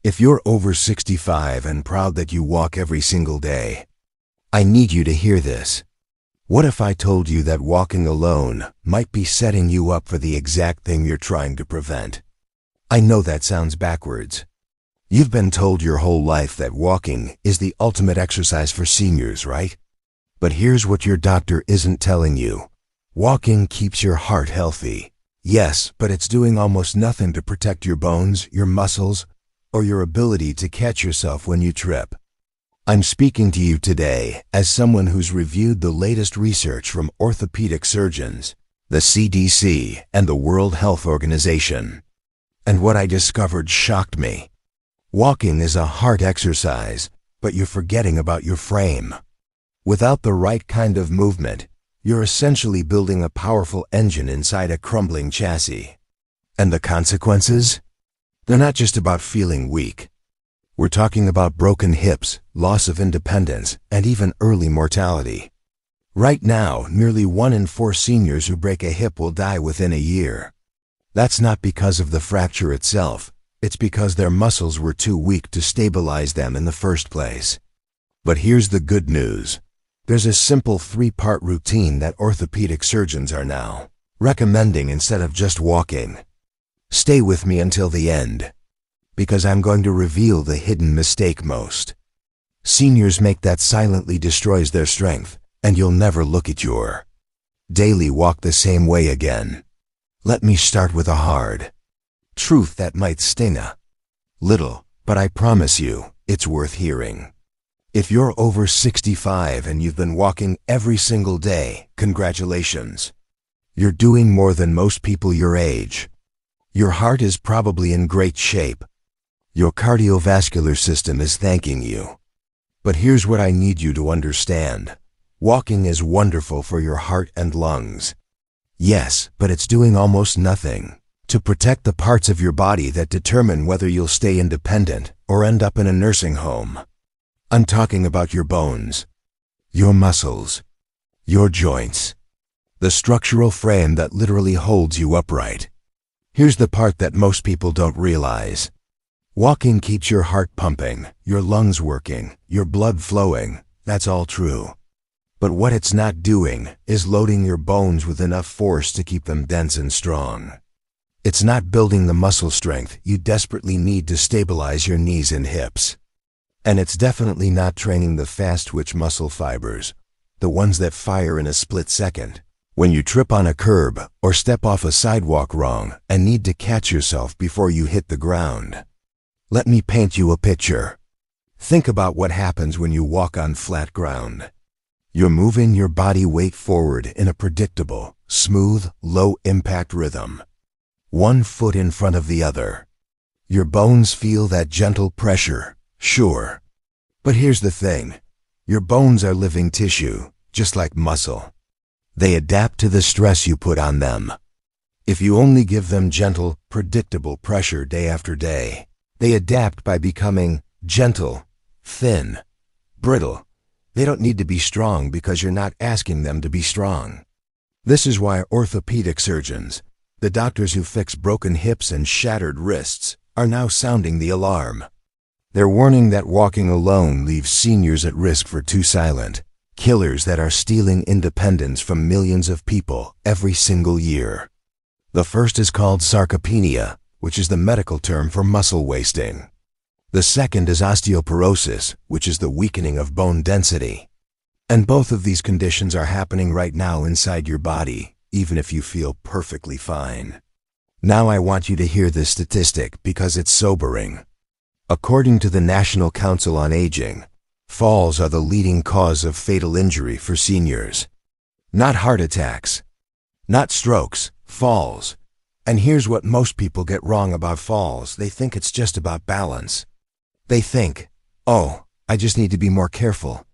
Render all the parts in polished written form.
If you're over 65 and proud that you walk every single day, I need you to hear this. What if I told you that walking alone might be setting you up for the exact thing you're trying to prevent? I know that sounds backwards. You've been told your whole life that walking is the ultimate exercise for seniors, right? But here's what your doctor isn't telling you. Walking keeps your heart healthy. Yes, but it's doing almost nothing to protect your bones, your muscles, or your ability to catch yourself when you trip. I'm speaking to you today as someone who's reviewed the latest research from orthopedic surgeons, the CDC, and the World Health Organization. And what I discovered shocked me. Walking is a heart exercise, but you're forgetting about your frame. Without the right kind of movement, you're essentially building a powerful engine inside a crumbling chassis. And the consequences? They're not just about feeling weak. We're talking about broken hips, loss of independence, and even early mortality. Right now, nearly 1 in 4 seniors who break a hip will die within a year. That's not because of the fracture itself. It's because their muscles were too weak to stabilize them in the first place. But here's the good news. There's a simple 3-part routine that orthopedic surgeons are now recommending instead of just walking. Stay with me until the end, because I'm going to reveal the hidden mistake most seniors make that silently destroys their strength, and you'll never look at your daily walk the same way again. Let me start with a hard truth that might sting a little, but I promise you, it's worth hearing. If you're over 65 and you've been walking every single day, congratulations. You're doing more than most people your age. Your heart is probably in great shape. Your cardiovascular system is thanking you. But here's what I need you to understand. Walking is wonderful for your heart and lungs. Yes, but it's doing almost nothing to protect the parts of your body that determine whether you'll stay independent or end up in a nursing home. I'm talking about your bones, your muscles, your joints, the structural frame that literally holds you upright. Here's the part that most people don't realize. Walking keeps your heart pumping, your lungs working, your blood flowing. That's all true. But what it's not doing is loading your bones with enough force to keep them dense and strong. It's not building the muscle strength you desperately need to stabilize your knees and hips. And it's definitely not training the fast-twitch muscle fibers, the ones that fire in a split second when you trip on a curb or step off a sidewalk wrong and need to catch yourself before you hit the ground. Let me paint you a picture. Think about what happens when you walk on flat ground. You're moving your body weight forward in a predictable, smooth, low-impact rhythm. One foot in front of the other. Your bones feel that gentle pressure, sure. But here's the thing. Your bones are living tissue, just like muscle. They adapt to the stress you put on them. If you only give them gentle, predictable pressure day after day, they adapt by becoming gentle, thin, brittle. They don't need to be strong because you're not asking them to be strong. This is why orthopedic surgeons, the doctors who fix broken hips and shattered wrists, are now sounding the alarm. They're warning that walking alone leaves seniors at risk for two silent killers that are stealing independence from millions of people every single year. The first is called Sarcopenia, which is the medical term for muscle wasting. The second is Osteoporosis, which is the weakening of bone density. And both of these conditions are happening right now inside your body, even if you feel perfectly fine. Now I want you to hear this statistic because it's sobering. According to the National Council on Aging, falls are the leading cause of fatal injury for seniors. Not heart attacks, not strokes, falls. And here's what most people get wrong about falls. They think it's just about balance. They think, oh, I just need to be more careful.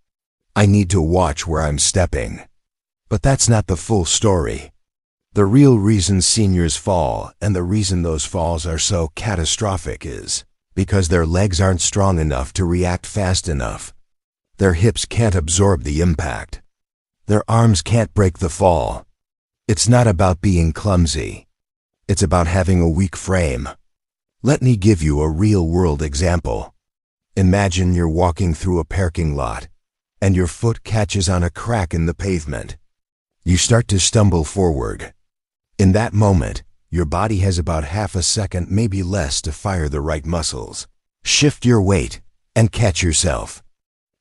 I need to watch where I'm stepping. But that's not the full story. The real reason seniors fall, and the reason those falls are so catastrophic, is because their legs aren't strong enough to react fast enough. Their hips can't absorb the impact. Their arms can't break the fall. It's not about being clumsy. It's about having a weak frame. Let me give you a real-world example. Imagine you're walking through a parking lot, and your foot catches on a crack in the pavement. You start to stumble forward. In that moment, your body has about half a second, maybe less, to fire the right muscles. Shift your weight and catch yourself.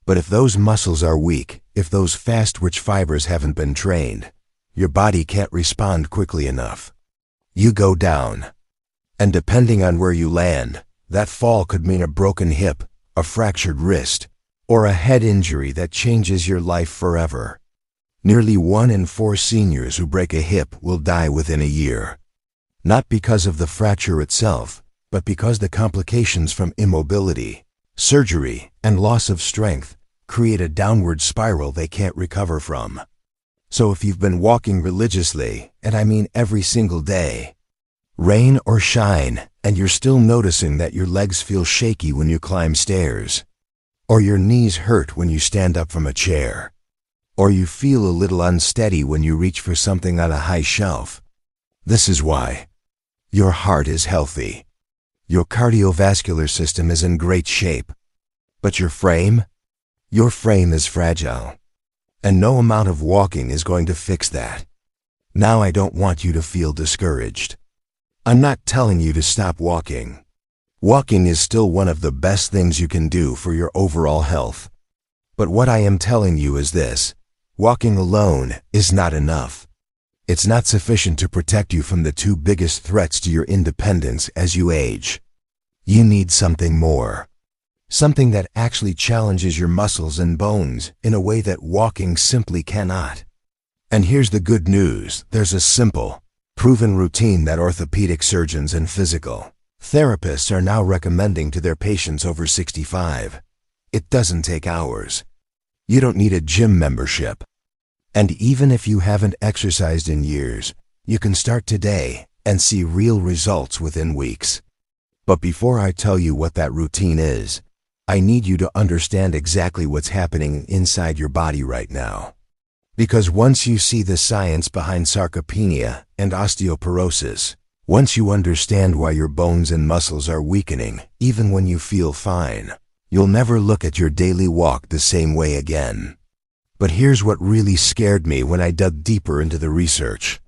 But if those muscles are weak, if those fast-twitch fibers haven't been trained, your body can't respond quickly enough. You go down. And depending on where you land, that fall could mean a broken hip, a fractured wrist, or a head injury that changes your life forever. Nearly 1 in 4 seniors who break a hip will die within a year. Not because of the fracture itself, but because the complications from immobility, surgery, and loss of strength create a downward spiral they can't recover from. So if you've been walking religiously, and I mean every single day, rain or shine, and you're still noticing that your legs feel shaky when you climb stairs, or your knees hurt when you stand up from a chair, or you feel a little unsteady when you reach for something on a high shelf, this is why. Your heart is healthy. Your cardiovascular system is in great shape. But your frame? Your frame is fragile. And no amount of walking is going to fix that. Now I don't want you to feel discouraged. I'm not telling you to stop walking. Walking is still one of the best things you can do for your overall health. But what I am telling you is this: walking alone is not enough. It's not sufficient to protect you from the 2 biggest threats to your independence as you age. You need something more. Something that actually challenges your muscles and bones in a way that walking simply cannot. And here's the good news: there's a simple, proven routine that orthopedic surgeons and physical therapists are now recommending to their patients over 65. It doesn't take hours. You don't need a gym membership. And even if you haven't exercised in years, you can start today and see real results within weeks. But before I tell you what that routine is, I need you to understand exactly what's happening inside your body right now. Because once you see the science behind sarcopenia and osteoporosis, once you understand why your bones and muscles are weakening even when you feel fine, you'll never look at your daily walk the same way again. But here's what really scared me when I dug deeper into the research.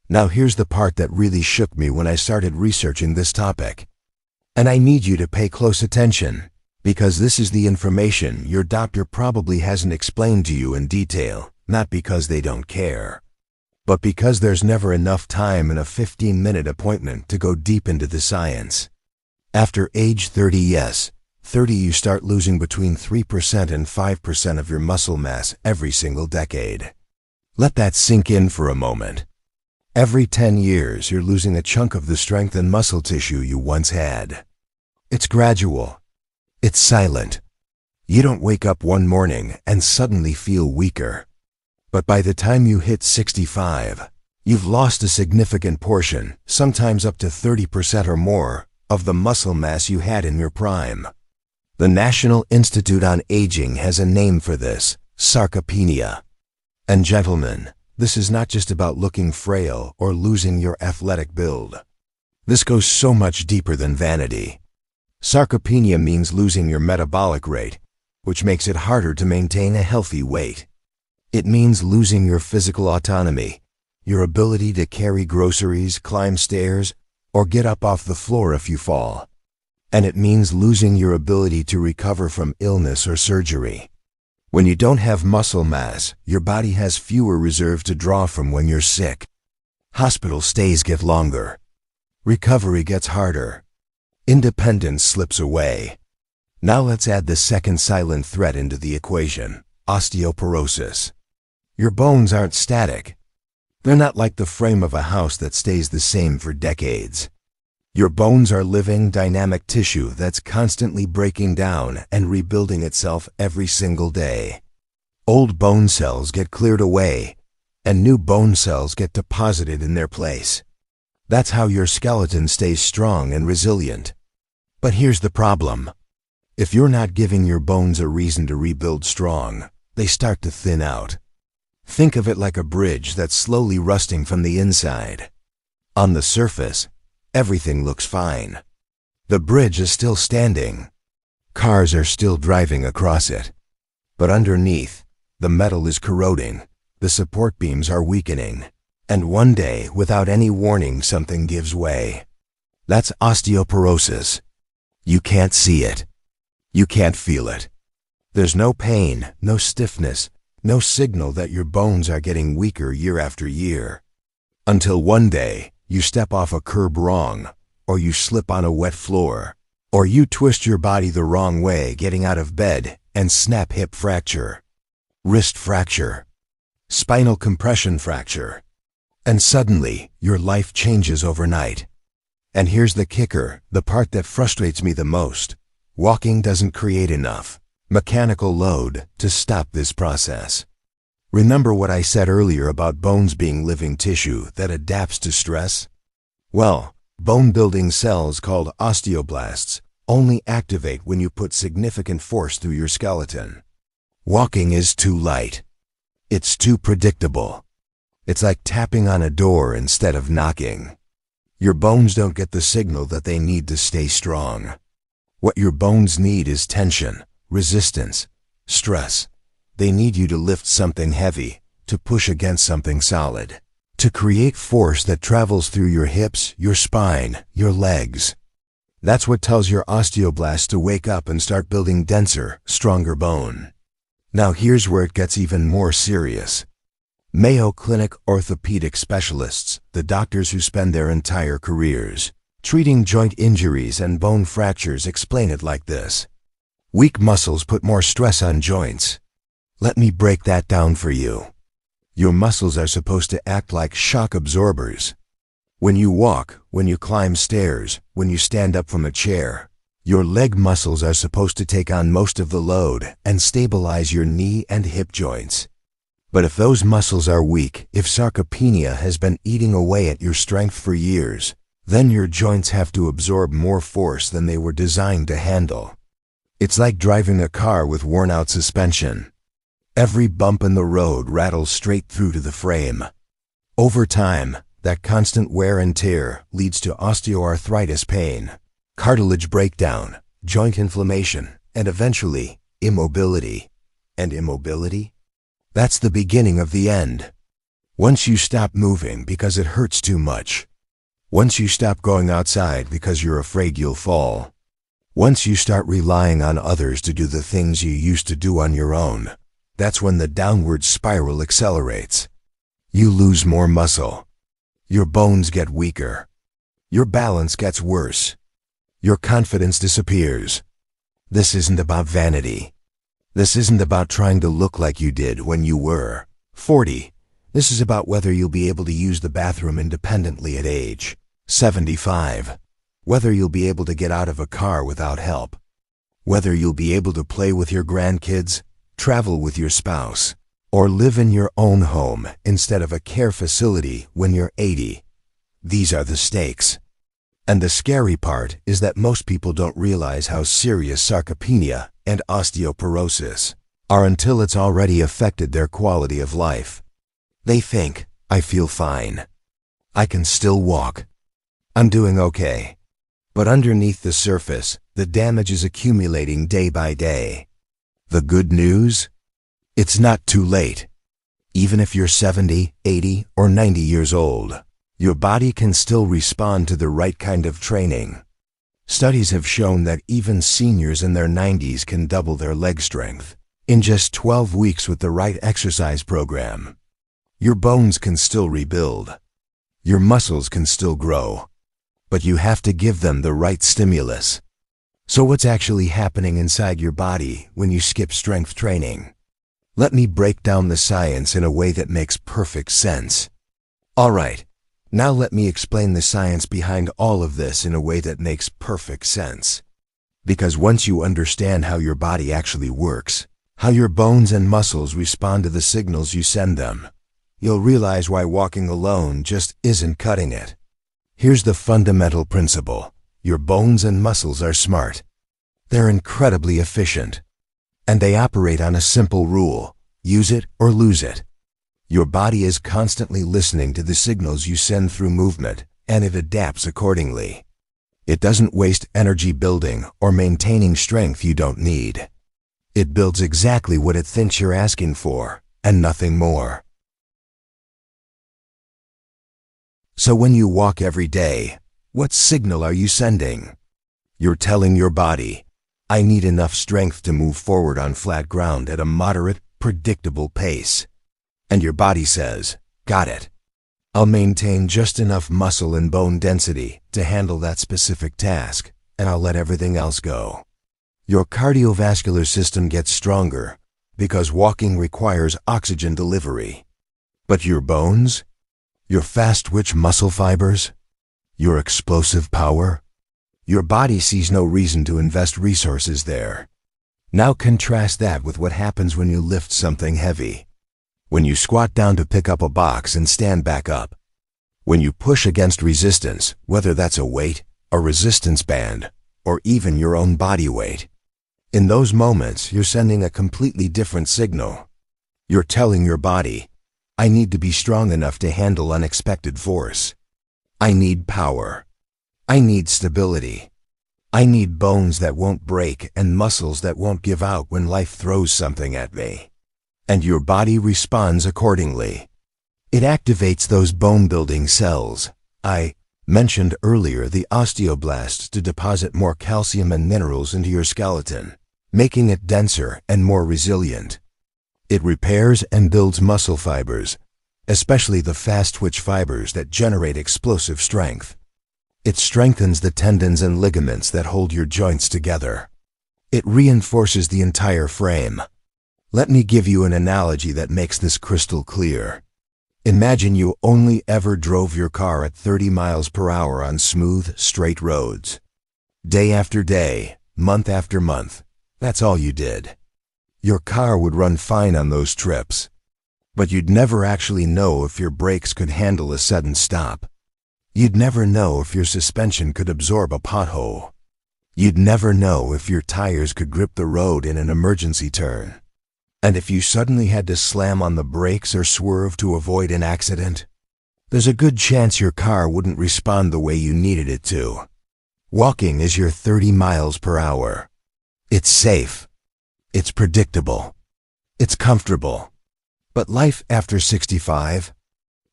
Now here's the part that really shook me when I started researching this topic. And I need you to pay close attention, because this is the information your doctor probably hasn't explained to you in detail, not because they don't care, but because there's never enough time in a 15-minute appointment to go deep into the science. After age 30, yes, 30, you start losing between 3% and 5% of your muscle mass every single decade. Let that sink in for a moment. Every 10 years, you're losing a chunk of the strength and muscle tissue you once had. It's gradual. It's silent. You don't wake up one morning and suddenly feel weaker. But by the time you hit 65, you've lost a significant portion, sometimes up to 30% or more, of the muscle mass you had in your prime. The National Institute on Aging has a name for this: sarcopenia. And gentlemen, this is not just about looking frail or losing your athletic build. This goes so much deeper than vanity. Sarcopenia means losing your metabolic rate, which makes it harder to maintain a healthy weight. It means losing your physical autonomy, your ability to carry groceries, climb stairs, or get up off the floor if you fall. And it means losing your ability to recover from illness or surgery. When you don't have muscle mass, your body has fewer reserves to draw from when you're sick. Hospital stays get longer. Recovery gets harder. Independence slips away. Now let's add the second silent threat into the equation: osteoporosis. Your bones aren't static. They're not like the frame of a house that stays the same for decades. Your bones are living, dynamic tissue that's constantly breaking down and rebuilding itself every single day. Old bone cells get cleared away, and new bone cells get deposited in their place. That's how your skeleton stays strong and resilient. But here's the problem. If you're not giving your bones a reason to rebuild strong, they start to thin out. Think of it like a bridge that's slowly rusting from the inside. On the surface, everything looks fine. The bridge is still standing. Cars are still driving across it. But underneath, the metal is corroding, the support beams are weakening, and one day, without any warning, something gives way. That's osteoporosis. You can't see it. You can't feel it. There's no pain, no stiffness, no signal that your bones are getting weaker year after year. Until one day, you step off a curb wrong, or you slip on a wet floor, or you twist your body the wrong way getting out of bed and snap hip fracture, wrist fracture, spinal compression fracture. And suddenly, your life changes overnight. And here's the kicker, the part that frustrates me the most. Walking doesn't create enough mechanical load to stop this process. Remember what I said earlier about bones being living tissue that adapts to stress? Well, bone-building cells called osteoblasts only activate when you put significant force through your skeleton. Walking is too light. It's too predictable. It's like tapping on a door instead of knocking. Your bones don't get the signal that they need to stay strong. What your bones need is tension, resistance, stress. They need you to lift something heavy, to push against something solid, to create force that travels through your hips, your spine, your legs. That's what tells your osteoblasts to wake up and start building denser, stronger bone. Now here's where it gets even more serious. Mayo Clinic orthopedic specialists, the doctors who spend their entire careers treating joint injuries and bone fractures, explain it like this. Weak muscles put more stress on joints. Let me break that down for you. Your muscles are supposed to act like shock absorbers. When you walk, when you climb stairs, when you stand up from a chair, your leg muscles are supposed to take on most of the load and stabilize your knee and hip joints. But if those muscles are weak, if sarcopenia has been eating away at your strength for years, then your joints have to absorb more force than they were designed to handle. It's like driving a car with worn-out suspension. Every bump in the road rattles straight through to the frame. Over time, that constant wear and tear leads to osteoarthritis pain, cartilage breakdown, joint inflammation, and eventually, immobility. And immobility? That's the beginning of the end. Once you stop moving because it hurts too much. Once you stop going outside because you're afraid you'll fall. Once you start relying on others to do the things you used to do on your own, that's when the downward spiral accelerates. You lose more muscle. Your bones get weaker. Your balance gets worse. Your confidence disappears. This isn't about vanity. This isn't about trying to look like you did when you were 40. This is about whether you'll be able to use the bathroom independently at age 75. Whether you'll be able to get out of a car without help. Whether you'll be able to play with your grandkids, travel with your spouse, or live in your own home instead of a care facility when you're 80. These are the stakes. And the scary part is that most people don't realize how serious sarcopenia and osteoporosis are until it's already affected their quality of life. They think, I feel fine. I can still walk. I'm doing okay. But underneath the surface, the damage is accumulating day by day. The good news? It's not too late. Even if you're 70, 80, or 90 years old, your body can still respond to the right kind of training. Studies have shown that even seniors in their 90s can double their leg strength in just 12 weeks with the right exercise program. Your bones can still rebuild. Your muscles can still grow. But you have to give them the right stimulus. So what's actually happening inside your body when you skip strength training? Let me break down the science in a way that makes perfect sense. All right, now let me explain the science behind all of this in a way that makes perfect sense. Because once you understand how your body actually works, how your bones and muscles respond to the signals you send them, you'll realize why walking alone just isn't cutting it. Here's the fundamental principle. Your bones and muscles are smart. They're incredibly efficient. And they operate on a simple rule. Use it or lose it. Your body is constantly listening to the signals you send through movement, and it adapts accordingly. It doesn't waste energy building or maintaining strength you don't need. It builds exactly what it thinks you're asking for, and nothing more. So when you walk every day, what signal are you sending? You're telling your body, I need enough strength to move forward on flat ground at a moderate, predictable pace. And your body says, got it. I'll maintain just enough muscle and bone density to handle that specific task, and I'll let everything else go. Your cardiovascular system gets stronger because walking requires oxygen delivery. But your bones, your fast-twitch muscle fibers, your explosive power, your body sees no reason to invest resources there. Now contrast that with what happens when you lift something heavy. When you squat down to pick up a box and stand back up. When you push against resistance, whether that's a weight, a resistance band, or even your own body weight. In those moments, you're sending a completely different signal. You're telling your body, I need to be strong enough to handle unexpected force. I need power. I need stability. I need bones that won't break and muscles that won't give out when life throws something at me. And your body responds accordingly. It activates those bone-building cells. I mentioned earlier the osteoblasts to deposit more calcium and minerals into your skeleton, making it denser and more resilient. It repairs and builds muscle fibers, especially the fast-twitch fibers that generate explosive strength. It strengthens the tendons and ligaments that hold your joints together. It reinforces the entire frame. Let me give you an analogy that makes this crystal clear. Imagine you only ever drove your car at 30 miles per hour on smooth, straight roads. Day after day, month after month, that's all you did. Your car would run fine on those trips, but you'd never actually know if your brakes could handle a sudden stop. You'd never know if your suspension could absorb a pothole. You'd never know if your tires could grip the road in an emergency turn. And if you suddenly had to slam on the brakes or swerve to avoid an accident, there's a good chance your car wouldn't respond the way you needed it to. Walking is your 30 miles per hour. It's safe. It's predictable. It's comfortable. But life after 65?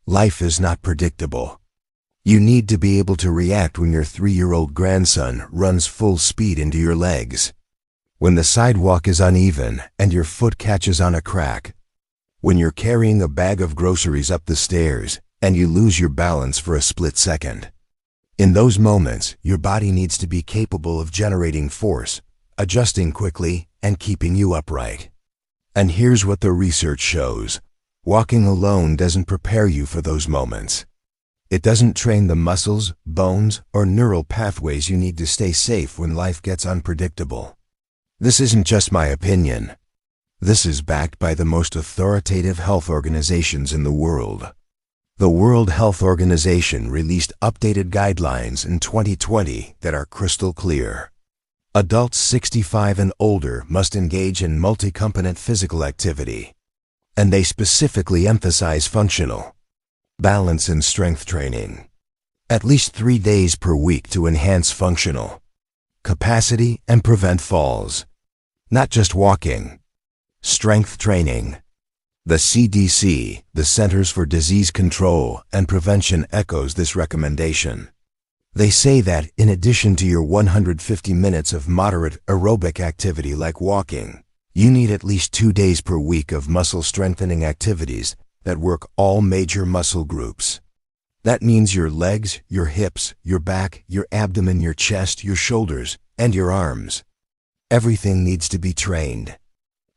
Life is not predictable. You need to be able to react when your 3-year-old grandson runs full speed into your legs. When the sidewalk is uneven and your foot catches on a crack. When you're carrying a bag of groceries up the stairs and you lose your balance for a split second. In those moments, your body needs to be capable of generating force, adjusting quickly, and keeping you upright. And here's what the research shows. Walking alone doesn't prepare you for those moments. It doesn't train the muscles, bones, or neural pathways you need to stay safe when life gets unpredictable. This isn't just my opinion. This is backed by the most authoritative health organizations in the world. The World Health Organization released updated guidelines in 2020 that are crystal clear. Adults 65 and older must engage in multi-component physical activity, and they specifically emphasize functional, balance and strength training. At least 3 days per week to enhance functional capacity and prevent falls. Not just walking. Strength training. The CDC, the Centers for Disease Control and Prevention, echoes this recommendation. They say that in addition to your 150 minutes of moderate aerobic activity like walking, you need at least 2 days per week of muscle strengthening activities that work all major muscle groups. That means your legs, your hips, your back, your abdomen, your chest, your shoulders, and your arms. Everything needs to be trained.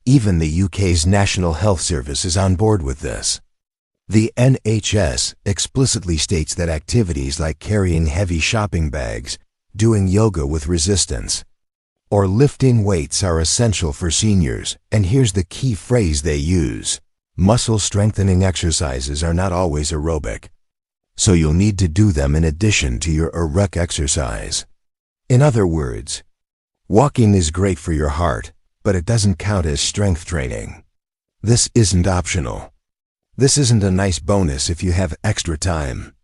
Even the UK's National Health Service is on board with this. The NHS explicitly states that activities like carrying heavy shopping bags, doing yoga with resistance, or lifting weights are essential for seniors, and here's the key phrase they use. Muscle strengthening exercises are not always aerobic, so you'll need to do them in addition to your aerobic exercise. In other words, walking is great for your heart, but it doesn't count as strength training. This isn't optional. This isn't a nice bonus if you have extra time.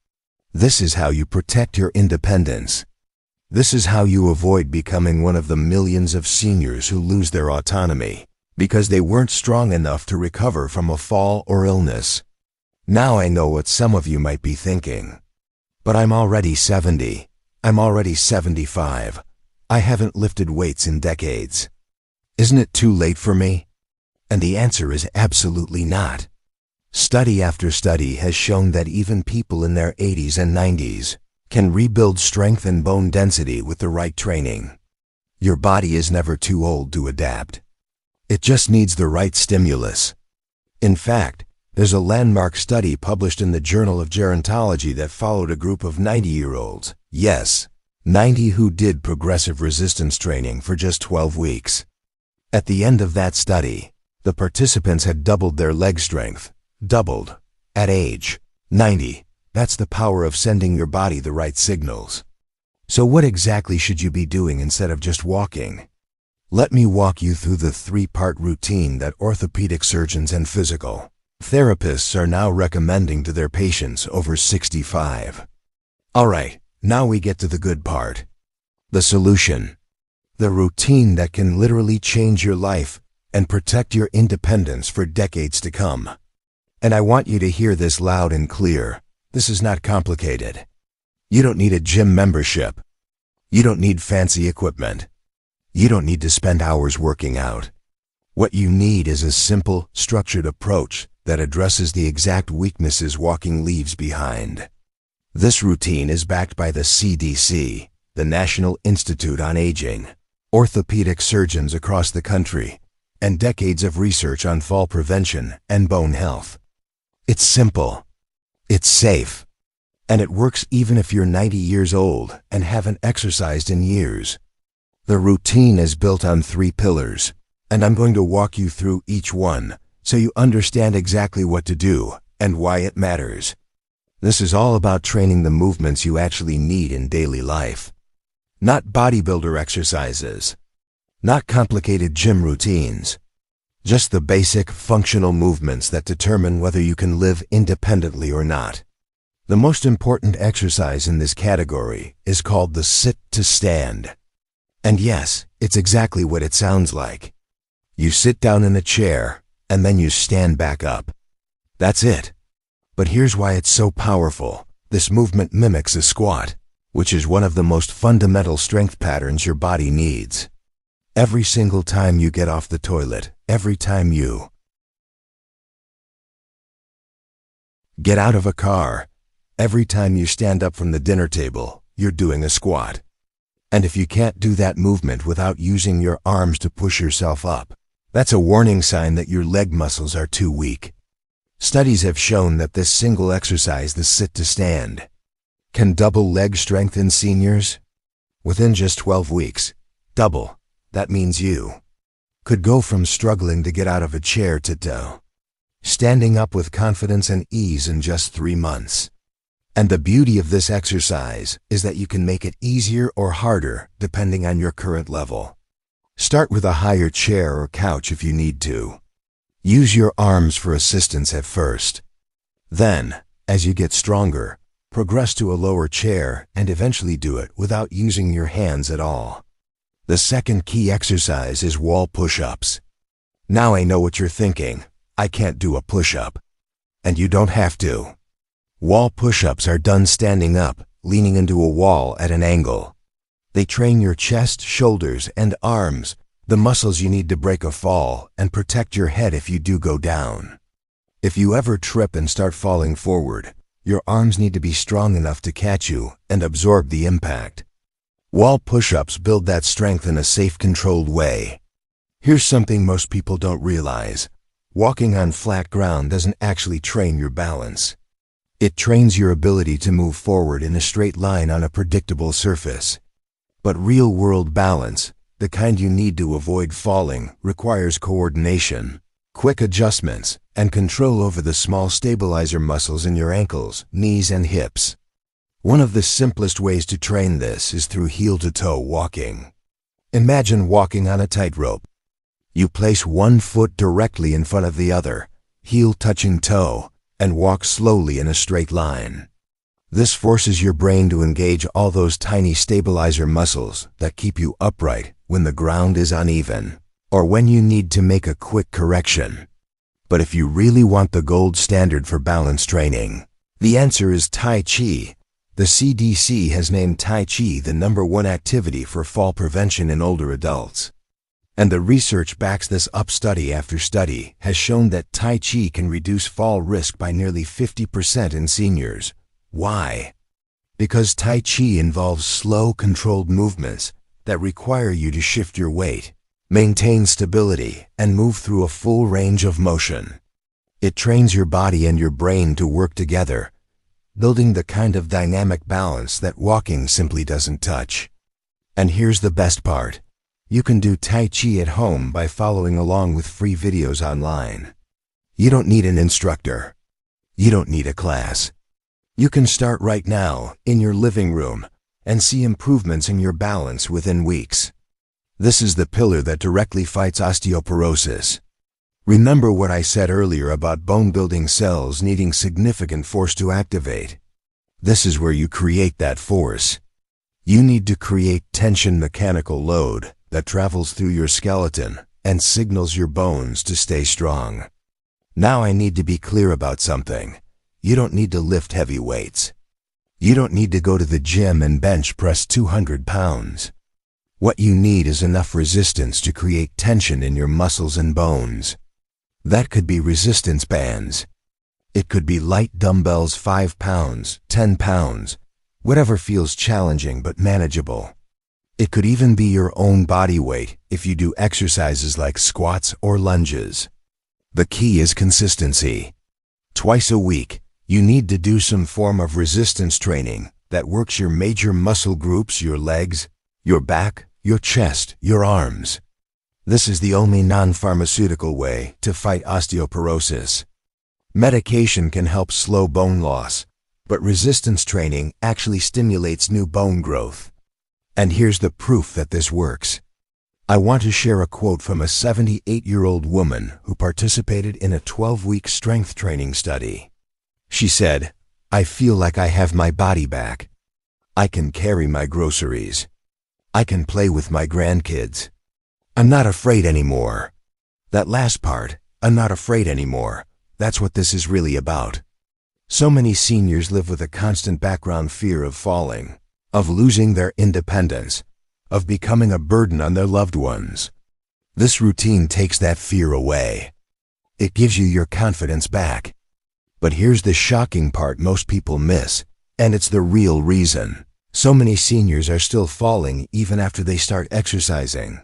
This is how you protect your independence. This is how you avoid becoming one of the millions of seniors who lose their autonomy because they weren't strong enough to recover from a fall or illness. Now I know what some of you might be thinking. But I'm already 70. I'm already 75. I haven't lifted weights in decades. Isn't it too late for me? And the answer is absolutely not. Study after study has shown that even people in their 80s and 90s can rebuild strength and bone density with the right training. Your body is never too old to adapt. It just needs the right stimulus. In fact, there's a landmark study published in the Journal of Gerontology that followed a group of 90-year-olds. Yes, 90 who did progressive resistance training for just 12 weeks. At the end of that study, the participants had doubled their leg strength. Doubled. At age 90. That's the power of sending your body the right signals. So what exactly should you be doing instead of just walking? Let me walk you through the 3-part routine that orthopedic surgeons and physical therapists are now recommending to their patients over 65. Alright, now we get to the good part. The solution. The routine that can literally change your life and protect your independence for decades to come. And I want you to hear this loud and clear. This is not complicated. You don't need a gym membership. You don't need fancy equipment. You don't need to spend hours working out. What you need is a simple, structured approach that addresses the exact weaknesses walking leaves behind. This routine is backed by the CDC, the National Institute on Aging, orthopedic surgeons across the country, and decades of research on fall prevention and bone health. It's simple, it's safe, and it works even if you're 90 years old and haven't exercised in years. The routine is built on 3 pillars, and I'm going to walk you through each one so you understand exactly what to do and why it matters. This is all about training the movements you actually need in daily life. Not bodybuilder exercises. Not complicated gym routines. Just the basic, functional movements that determine whether you can live independently or not. The most important exercise in this category is called the sit-to-stand. And yes, it's exactly what it sounds like. You sit down in a chair, and then you stand back up. That's it. But here's why it's so powerful. This movement mimics a squat, which is one of the most fundamental strength patterns your body needs. Every single time you get off the toilet, every time you get out of a car, every time you stand up from the dinner table, you're doing a squat. And if you can't do that movement without using your arms to push yourself up, that's a warning sign that your leg muscles are too weak. Studies have shown that this single exercise, the sit-to-stand, can double leg strength in seniors. Within just 12 weeks, double. That means you could go from struggling to get out of a chair to standing up with confidence and ease in just 3 months. And the beauty of this exercise is that you can make it easier or harder depending on your current level. Start with a higher chair or couch if you need to. Use your arms for assistance at first. Then, as you get stronger, progress to a lower chair and eventually do it without using your hands at all. The second key exercise is wall push-ups. Now I know what you're thinking. I can't do a push-up. And you don't have to. Wall push-ups are done standing up, leaning into a wall at an angle. They train your chest, shoulders, and arms, the muscles you need to break a fall and protect your head if you do go down. If you ever trip and start falling forward, your arms need to be strong enough to catch you and absorb the impact. Wall push-ups build that strength in a safe, controlled way. Here's something most people don't realize. Walking on flat ground doesn't actually train your balance. It trains your ability to move forward in a straight line on a predictable surface. But real-world balance, the kind you need to avoid falling, requires coordination, quick adjustments, and control over the small stabilizer muscles in your ankles, knees, and hips. One of the simplest ways to train this is through heel-to-toe walking. Imagine walking on a tightrope. You place one foot directly in front of the other, heel touching toe, and walk slowly in a straight line. This forces your brain to engage all those tiny stabilizer muscles that keep you upright when the ground is uneven, or when you need to make a quick correction. But if you really want the gold standard for balance training, the answer is Tai Chi. The CDC has named Tai Chi the #1 activity for fall prevention in older adults. And the research backs this up. Study after study has shown that Tai Chi can reduce fall risk by nearly 50% in seniors. Why? Because Tai Chi involves slow, controlled movements that require you to shift your weight, maintain stability, and move through a full range of motion. It trains your body and your brain to work together, building the kind of dynamic balance that walking simply doesn't touch. And here's the best part. You can do Tai Chi at home by following along with free videos online. You don't need an instructor. You don't need a class. You can start right now, in your living room, and see improvements in your balance within weeks. This is the pillar that directly fights osteoporosis. Remember what I said earlier about bone-building cells needing significant force to activate. This is where you create that force. You need to create tension mechanical load that travels through your skeleton and signals your bones to stay strong. Now I need to be clear about something. You don't need to lift heavy weights. You don't need to go to the gym and bench press 200 pounds. What you need is enough resistance to create tension in your muscles and bones. That could be resistance bands. It could be light dumbbells, 5 pounds, 10 pounds, whatever feels challenging but manageable. It could even be your own body weight if you do exercises like squats or lunges. The key is consistency. Twice a week, you need to do some form of resistance training that works your major muscle groups, your legs, your back, your chest, your arms. This is the only non-pharmaceutical way to fight osteoporosis. Medication can help slow bone loss, but resistance training actually stimulates new bone growth. And here's the proof that this works. I want to share a quote from a 78-year-old woman who participated in a 12-week strength training study. She said, "I feel like I have my body back. I can carry my groceries. I can play with my grandkids. I'm not afraid anymore." That last part, "I'm not afraid anymore," that's what this is really about. So many seniors live with a constant background fear of falling, of losing their independence, of becoming a burden on their loved ones. This routine takes that fear away. It gives you your confidence back. But here's the shocking part most people miss, and it's the real reason. So many seniors are still falling even after they start exercising.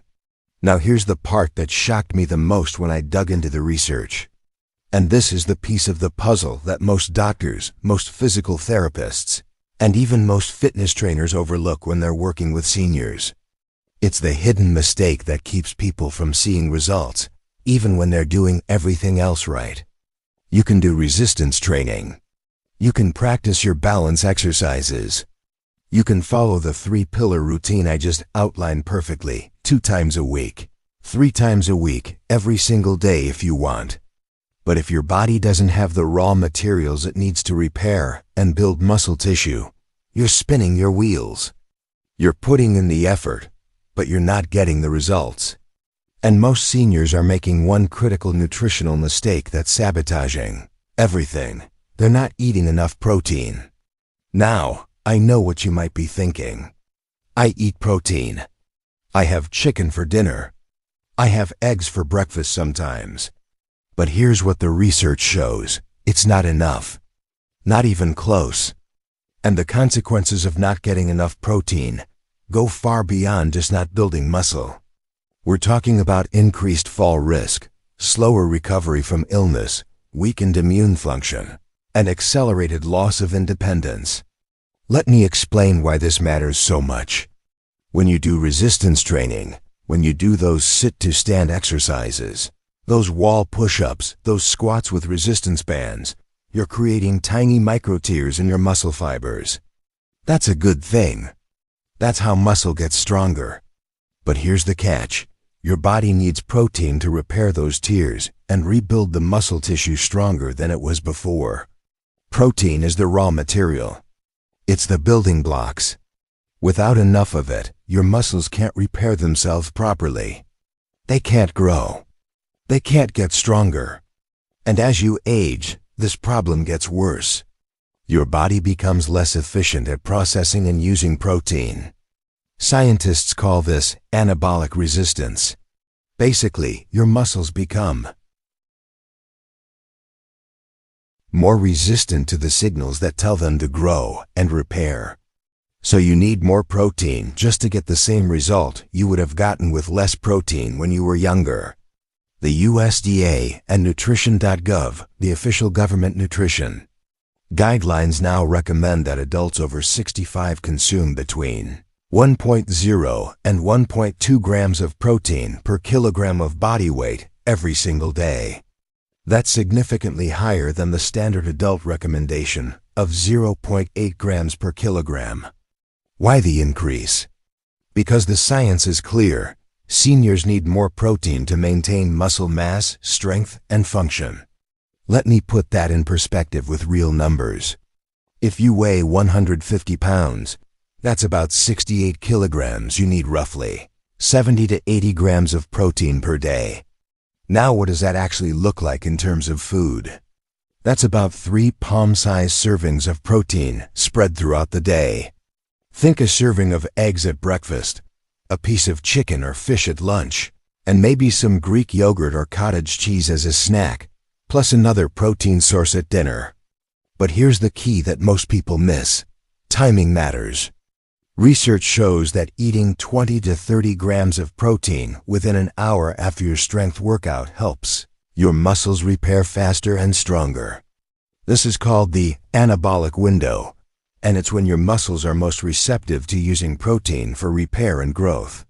Now here's the part that shocked me the most when I dug into the research. And this is the piece of the puzzle that most doctors, most physical therapists, and even most fitness trainers overlook when they're working with seniors. It's the hidden mistake that keeps people from seeing results, even when they're doing everything else right. You can do resistance training. You can practice your balance exercises. You can follow the 3-pillar routine I just outlined perfectly, 2 times a week, 3 times a week, every single day if you want. But if your body doesn't have the raw materials it needs to repair and build muscle tissue, you're spinning your wheels. You're putting in the effort, but you're not getting the results. And most seniors are making one critical nutritional mistake that's sabotaging everything. They're not eating enough protein. Now, I know what you might be thinking. I eat protein. I have chicken for dinner. I have eggs for breakfast sometimes. But here's what the research shows. It's not enough. Not even close. And the consequences of not getting enough protein go far beyond just not building muscle. We're talking about increased fall risk, slower recovery from illness, weakened immune function, and accelerated loss of independence. Let me explain why this matters so much. When you do resistance training, when you do those sit-to-stand exercises, those wall push-ups, those squats with resistance bands, you're creating tiny micro-tears in your muscle fibers. That's a good thing. That's how muscle gets stronger. But here's the catch. Your body needs protein to repair those tears and rebuild the muscle tissue stronger than it was before. Protein is the raw material. It's the building blocks. Without enough of it, your muscles can't repair themselves properly. They can't grow. They can't get stronger. And as you age, this problem gets worse. Your body becomes less efficient at processing and using protein. Scientists call this anabolic resistance. Basically, your muscles become more resistant to the signals that tell them to grow and repair. So you need more protein just to get the same result you would have gotten with less protein when you were younger. The USDA and nutrition.gov, the official government nutrition guidelines, now recommend that adults over 65 consume between 1.0 and 1.2 grams of protein per kilogram of body weight every single day. That's significantly higher than the standard adult recommendation of 0.8 grams per kilogram. Why the increase? Because the science is clear. Seniors need more protein to maintain muscle mass, strength, and function. Let me put that in perspective with real numbers. If you weigh 150 pounds, that's about 68 kilograms. You need roughly 70 to 80 grams of protein per day. Now what does that actually look like in terms of food? That's about 3 palm-sized servings of protein spread throughout the day. Think a serving of eggs at breakfast, a piece of chicken or fish at lunch, and maybe some Greek yogurt or cottage cheese as a snack, plus another protein source at dinner. But here's the key that most people miss. Timing matters. Research shows that eating 20 to 30 grams of protein within an hour after your strength workout helps your muscles repair faster and stronger. This is called the anabolic window, and it's when your muscles are most receptive to using protein for repair and growth.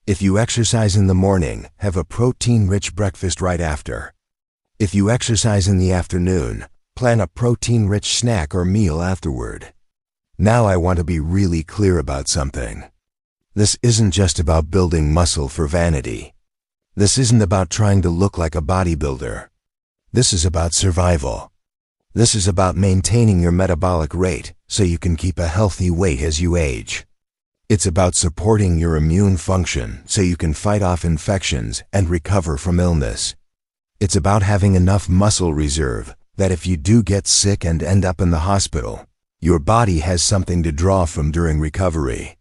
If you exercise in the morning, have a protein-rich breakfast right after. If you exercise in the afternoon, plan a protein-rich snack or meal afterward. Now I want to be really clear about something. This isn't just about building muscle for vanity. This isn't about trying to look like a bodybuilder. This is about survival. This is about maintaining your metabolic rate so you can keep a healthy weight as you age. It's about supporting your immune function so you can fight off infections and recover from illness. It's about having enough muscle reserve that if you do get sick and end up in the hospital, your body has something to draw from during recovery.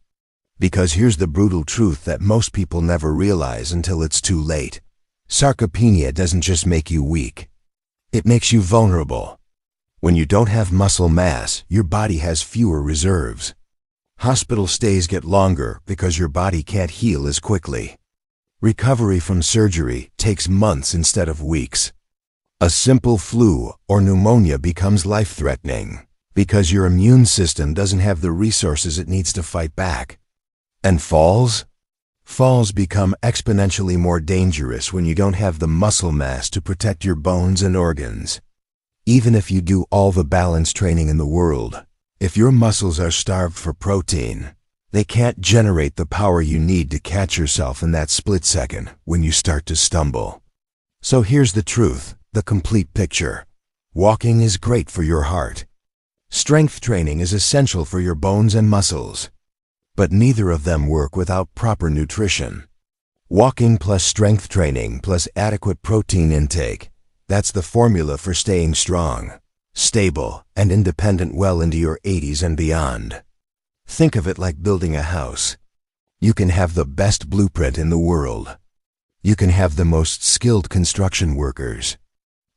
Because here's the brutal truth that most people never realize until it's too late. Sarcopenia doesn't just make you weak. It makes you vulnerable. When you don't have muscle mass, your body has fewer reserves. Hospital stays get longer because your body can't heal as quickly. Recovery from surgery takes months instead of weeks. A simple flu or pneumonia becomes life-threatening because your immune system doesn't have the resources it needs to fight back. And falls? Falls become exponentially more dangerous when you don't have the muscle mass to protect your bones and organs. Even if you do all the balance training in the world, if your muscles are starved for protein, they can't generate the power you need to catch yourself in that split second when you start to stumble. So here's the truth, the complete picture. Walking is great for your heart. Strength training is essential for your bones and muscles. But neither of them work without proper nutrition. Walking plus strength training plus adequate protein intake, that's the formula for staying strong, stable, and independent well into your 80s and beyond. Think of it like building a house. You can have the best blueprint in the world. You can have the most skilled construction workers.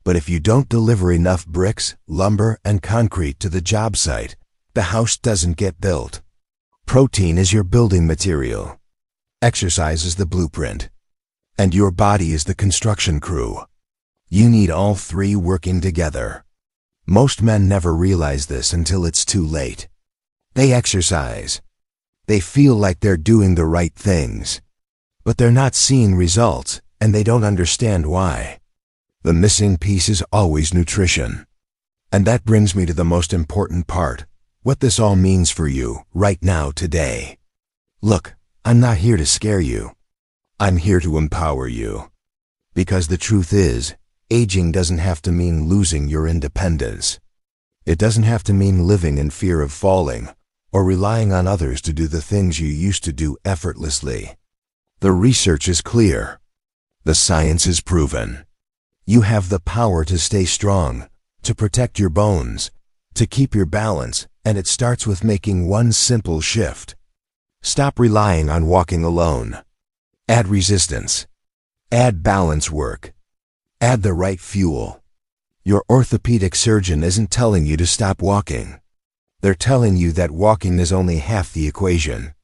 But if you don't deliver enough bricks, lumber, and concrete to the job site, the house doesn't get built. Protein is your building material. Exercise is the blueprint. And your body is the construction crew. You need all three working together. Most men never realize this until it's too late. They exercise. They feel like they're doing the right things. But they're not seeing results, and they don't understand why. The missing piece is always nutrition. And that brings me to the most important part, what this all means for you, right now, today. Look, I'm not here to scare you. I'm here to empower you. Because the truth is, aging doesn't have to mean losing your independence. It doesn't have to mean living in fear of falling or relying on others to do the things you used to do effortlessly. The research is clear. The science is proven. You have the power to stay strong, to protect your bones, to keep your balance, and it starts with making one simple shift. Stop relying on walking alone. Add resistance. Add balance work. Add the right fuel. Your orthopedic surgeon isn't telling you to stop walking. They're telling you that walking is only half the equation.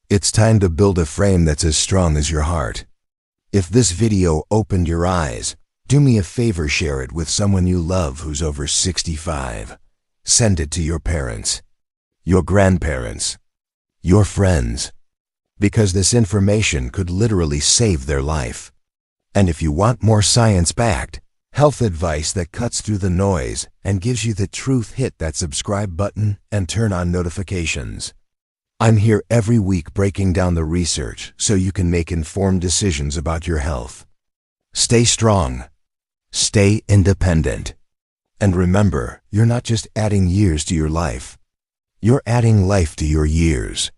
It's time to build a frame that's as strong as your heart. If this video opened your eyes, do me a favor, share it with someone you love who's over 65. Send it to your parents, your grandparents, your friends, because this information could literally save their life. And if you want more science-backed health advice that cuts through the noise and gives you the truth, hit that subscribe button and turn on notifications. I'm here every week breaking down the research so you can make informed decisions about your health. Stay strong. Stay independent. And remember, you're not just adding years to your life. You're adding life to your years.